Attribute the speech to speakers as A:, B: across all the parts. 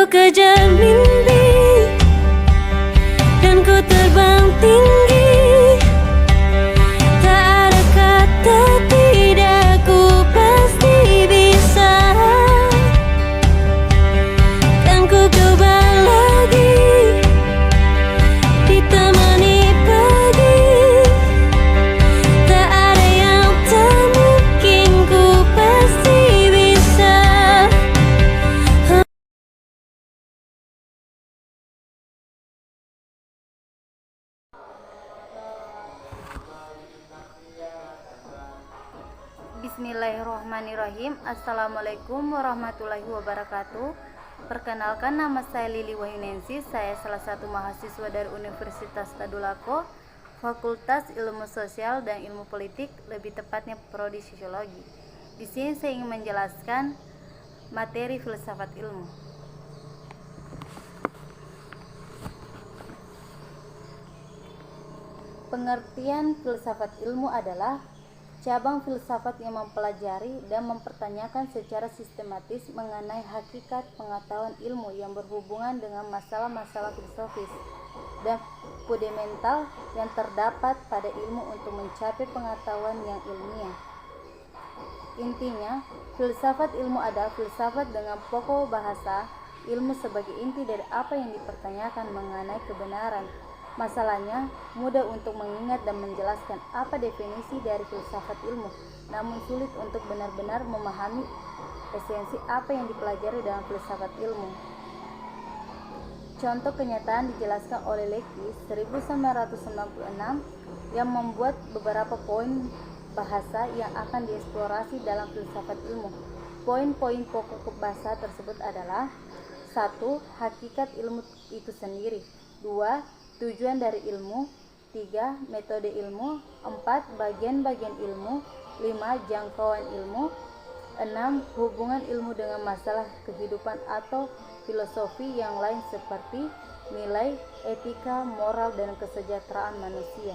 A: kejar mimpi dan ku terbang tinggi. Tak ada kata tidak, ku pasti bisa. Kan ku coba lagi, ditemani pagi. Tak ada yang tak mungkin, ku pasti bisa.
B: Bismillahirrahmanirrahim. Assalamualaikum warahmatullahi wabarakatuh. Perkenalkan, nama saya Lili Wahyunensi. Saya salah satu mahasiswa dari Universitas Tadulako, Fakultas Ilmu Sosial dan Ilmu Politik, lebih tepatnya Prodi Sosiologi. Di sini saya ingin menjelaskan materi filsafat ilmu. Pengertian filsafat ilmu adalah cabang filsafat yang mempelajari dan mempertanyakan secara sistematis mengenai hakikat pengetahuan ilmu yang berhubungan dengan masalah-masalah filosofis dan fundamental yang terdapat pada ilmu untuk mencapai pengetahuan yang ilmiah. Intinya, filsafat ilmu adalah filsafat dengan pokok bahasa ilmu sebagai inti dari apa yang dipertanyakan mengenai kebenaran. Masalahnya, mudah untuk mengingat dan menjelaskan apa definisi dari filsafat ilmu, namun sulit untuk benar-benar memahami esensi apa yang dipelajari dalam filsafat ilmu. Contoh kenyataan dijelaskan oleh Lecky 1996 yang membuat beberapa poin bahasa yang akan dieksplorasi dalam filsafat ilmu. Poin-poin pokok bahasa tersebut adalah: 1. Hakikat ilmu itu sendiri. 2. Tujuan dari ilmu. 3. Metode ilmu. 4. Bagian-bagian ilmu. 5. Jangkauan ilmu. 6. Hubungan ilmu dengan masalah kehidupan atau filosofi yang lain seperti nilai, etika, moral, dan kesejahteraan manusia.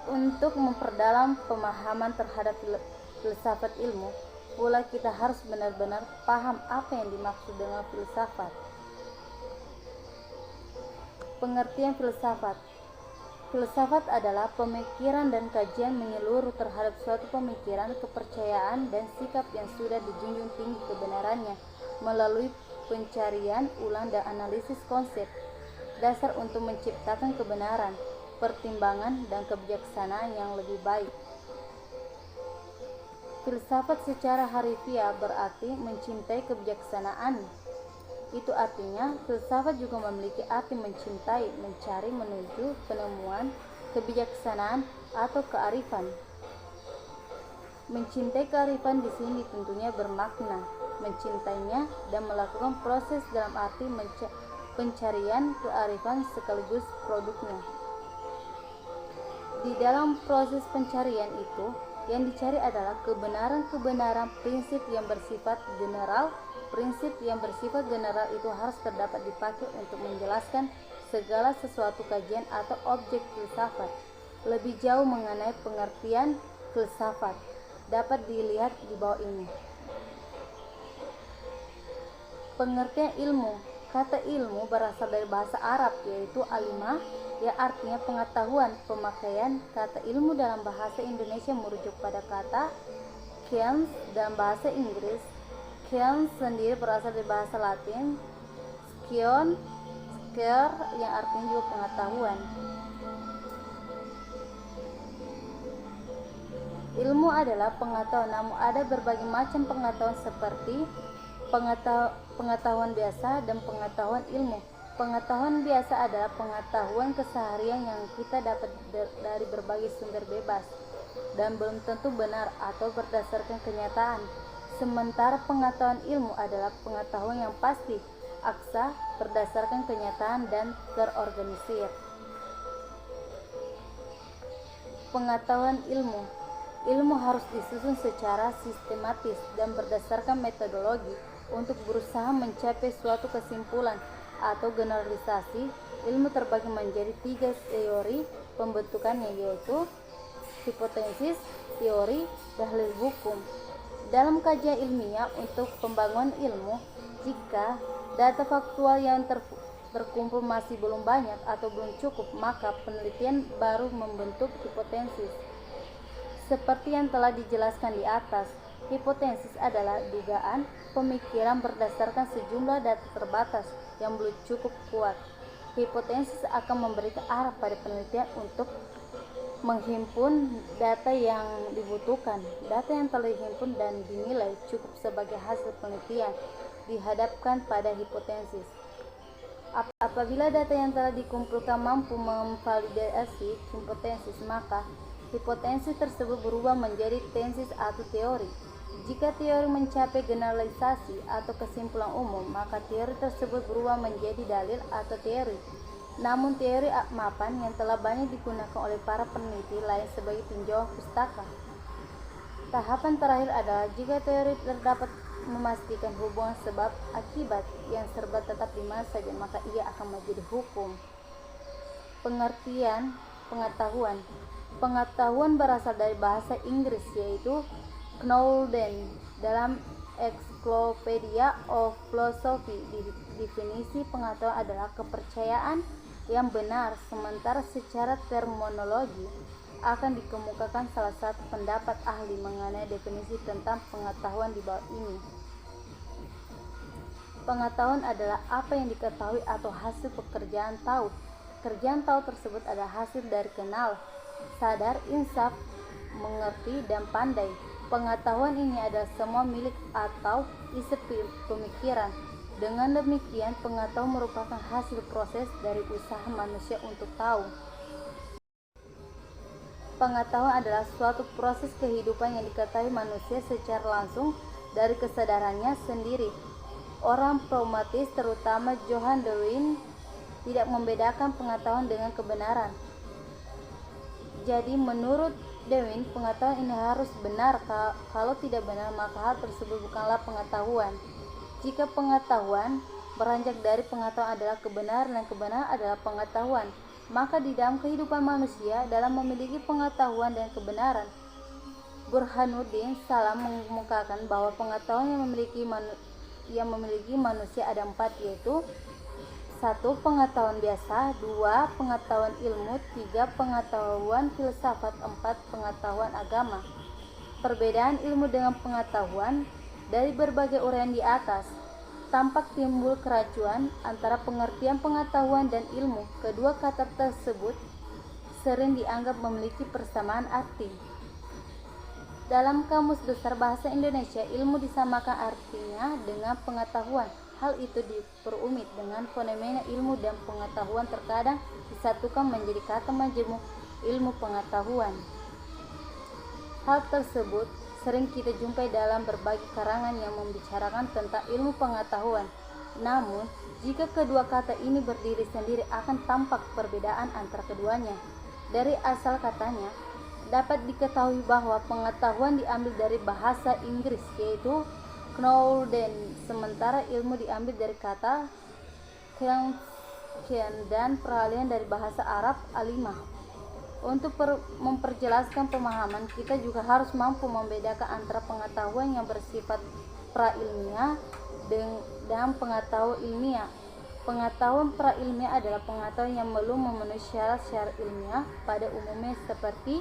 B: Untuk memperdalam pemahaman terhadap filsafat ilmu, pula kita harus benar-benar paham apa yang dimaksud dengan filsafat. Pengertian filsafat. Filsafat adalah pemikiran dan kajian menyeluruh terhadap suatu pemikiran, kepercayaan, dan sikap yang sudah dijunjung tinggi kebenarannya melalui pencarian ulang dan analisis konsep dasar untuk menciptakan kebenaran, pertimbangan, dan kebijaksanaan yang lebih baik. Filsafat secara harfiah berarti mencintai kebijaksanaan. Itu artinya filsafat juga memiliki arti mencintai, mencari, menuju penemuan, kebijaksanaan, atau kearifan. Mencintai kearifan di sini tentunya bermakna mencintainya dan melakukan proses dalam arti pencarian kearifan sekaligus produknya. Di dalam proses pencarian itu, yang dicari adalah kebenaran-kebenaran prinsip yang bersifat general. Prinsip yang bersifat general itu harus terdapat dipakai untuk menjelaskan segala sesuatu kajian atau objek filsafat. Lebih jauh mengenai pengertian filsafat dapat dilihat di bawah ini. Pengertian ilmu. Kata ilmu berasal dari bahasa Arab, yaitu alimah, yang artinya pengetahuan. Pemakaian kata ilmu dalam bahasa Indonesia merujuk pada kata science dalam bahasa Inggris. Science sendiri berasal dari bahasa Latin scion, scare, yang artinya juga pengetahuan. Ilmu adalah pengetahuan, namun ada berbagai macam pengetahuan seperti pengetahuan biasa dan pengetahuan ilmu. Pengetahuan biasa adalah pengetahuan keseharian yang kita dapat dari berbagai sumber bebas dan belum tentu benar atau berdasarkan kenyataan. Sementara pengetahuan ilmu adalah pengetahuan yang pasti, aksa, berdasarkan kenyataan dan terorganisir. Pengetahuan ilmu. Ilmu harus disusun secara sistematis dan berdasarkan metodologi untuk berusaha mencapai suatu kesimpulan atau generalisasi. Ilmu terbagi menjadi 3 teori pembentukannya, yaitu hipotesis, teori, dalil hukum. Dalam kajian ilmiah untuk pembangunan ilmu, jika data faktual yang terkumpul masih belum banyak atau belum cukup, maka penelitian baru membentuk hipotesis. Seperti yang telah dijelaskan di atas, hipotesis adalah dugaan pemikiran berdasarkan sejumlah data terbatas yang belum cukup kuat. Hipotesis akan memberikan arah pada penelitian untuk menghimpun data yang dibutuhkan. Data yang telah dihimpun dan dinilai cukup sebagai hasil penelitian dihadapkan pada hipotesis. Apabila data yang telah dikumpulkan mampu memvalidasi hipotesis, maka hipotesis tersebut berubah menjadi tesis atau teori. Jika teori mencapai generalisasi atau kesimpulan umum, maka teori tersebut berubah menjadi dalil atau teori. Namun teori mapan yang telah banyak digunakan oleh para peneliti lain sebagai tinjauan pustaka. Tahapan terakhir adalah jika teori terdapat memastikan hubungan sebab akibat yang serba tetap di mana saja, maka ia akan menjadi hukum. Pengertian pengetahuan. Pengetahuan berasal dari bahasa Inggris yaitu knowledge. Dalam Encyclopedia of Philosophy, definisi pengetahuan adalah kepercayaan yang benar, sementara secara terminologi akan dikemukakan salah satu pendapat ahli mengenai definisi tentang pengetahuan di bawah ini. Pengetahuan adalah apa yang diketahui atau hasil pekerjaan tahu. Pekerjaan tahu tersebut adalah hasil dari kenal, sadar, insaf, mengerti, dan pandai. Pengetahuan ini adalah semua milik atau isi pemikiran. Dengan demikian, pengetahuan merupakan hasil proses dari usaha manusia untuk tahu. Pengetahuan adalah suatu proses kehidupan yang diketahui manusia secara langsung dari kesadarannya sendiri. Orang pragmatis, terutama Johann Darwin, tidak membedakan pengetahuan dengan kebenaran. Jadi menurut Darwin, pengetahuan ini harus benar. Kalau tidak benar, maka hal tersebut bukanlah pengetahuan. Jika pengetahuan beranjak dari pengetahuan adalah kebenaran dan kebenaran adalah pengetahuan, maka di dalam kehidupan manusia dalam memiliki pengetahuan dan kebenaran, Burhanuddin Salam mengemukakan bahwa pengetahuan yang memiliki manusia ada 4, yaitu 1. Pengetahuan biasa, 2. Pengetahuan ilmu, 3. Pengetahuan filsafat, 4. Pengetahuan agama. Perbedaan ilmu dengan pengetahuan. Dari berbagai uraian di atas, tampak timbul keracuan antara pengertian pengetahuan dan ilmu. Kedua kata tersebut sering dianggap memiliki persamaan arti. Dalam Kamus Besar Bahasa Indonesia, ilmu disamakan artinya dengan pengetahuan. Hal itu diperumit dengan fenomena ilmu dan pengetahuan terkadang disatukan menjadi kata majemuk ilmu pengetahuan. Hal tersebut sering kita jumpai dalam berbagai karangan yang membicarakan tentang ilmu pengetahuan. Namun, jika kedua kata ini berdiri sendiri akan tampak perbedaan antara keduanya. Dari asal katanya, dapat diketahui bahwa pengetahuan diambil dari bahasa Inggris yaitu knowledge, sementara ilmu diambil dari kata ilm dan peralihan dari bahasa Arab alimah. Untuk memperjelaskan pemahaman, kita juga harus mampu membedakan antara pengetahuan yang bersifat prailmiah dan pengetahuan ilmiah. Pengetahuan prailmiah adalah pengetahuan yang belum memenuhi syarat ilmiah pada umumnya seperti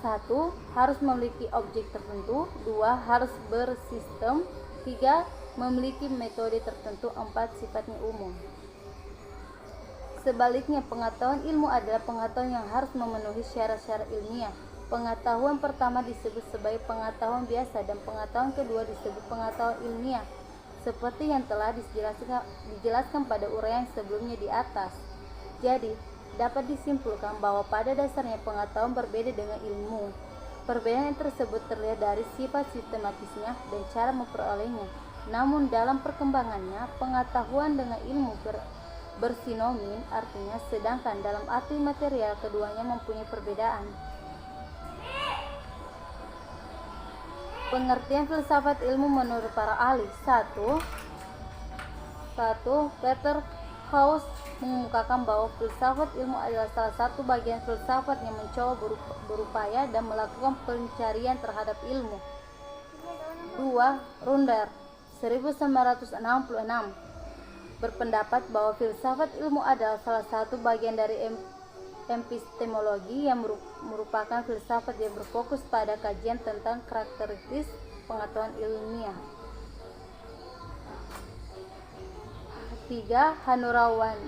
B: 1. Harus memiliki objek tertentu, 2. Harus bersistem, 3. Memiliki metode tertentu, 4. Sifatnya umum. Sebaliknya, pengetahuan ilmu adalah pengetahuan yang harus memenuhi syarat-syarat ilmiah. Pengetahuan pertama disebut sebagai pengetahuan biasa dan pengetahuan kedua disebut pengetahuan ilmiah, seperti yang telah dijelaskan pada uraian sebelumnya di atas. Jadi, dapat disimpulkan bahwa pada dasarnya pengetahuan berbeda dengan ilmu. Perbedaan tersebut terlihat dari sifat sistematisnya dan cara memperolehnya. Namun dalam perkembangannya, pengetahuan dengan ilmu bersinonim, artinya sedangkan dalam arti material keduanya mempunyai perbedaan. Pengertian filsafat ilmu menurut para ahli. 1. Peter Haus mengemukakan bahwa filsafat ilmu adalah salah satu bagian filsafat yang mencoba berupaya dan melakukan pencarian terhadap ilmu. 2. Runder 1966 berpendapat bahwa filsafat ilmu adalah salah satu bagian dari epistemologi yang merupakan filsafat yang berfokus pada kajian tentang karakteristik pengetahuan ilmiah. 3. Hanurawan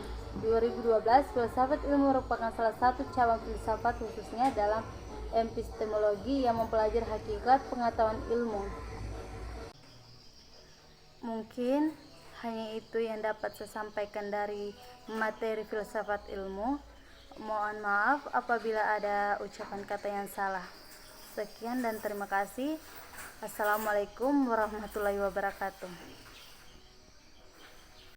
B: 2012 filsafat ilmu merupakan salah satu cabang filsafat khususnya dalam epistemologi yang mempelajari hakikat pengetahuan ilmu. Mungkin hanya itu yang dapat saya sampaikan dari materi filsafat ilmu. Mohon maaf apabila ada ucapan kata yang salah. Sekian dan terima kasih. Assalamualaikum warahmatullahi wabarakatuh.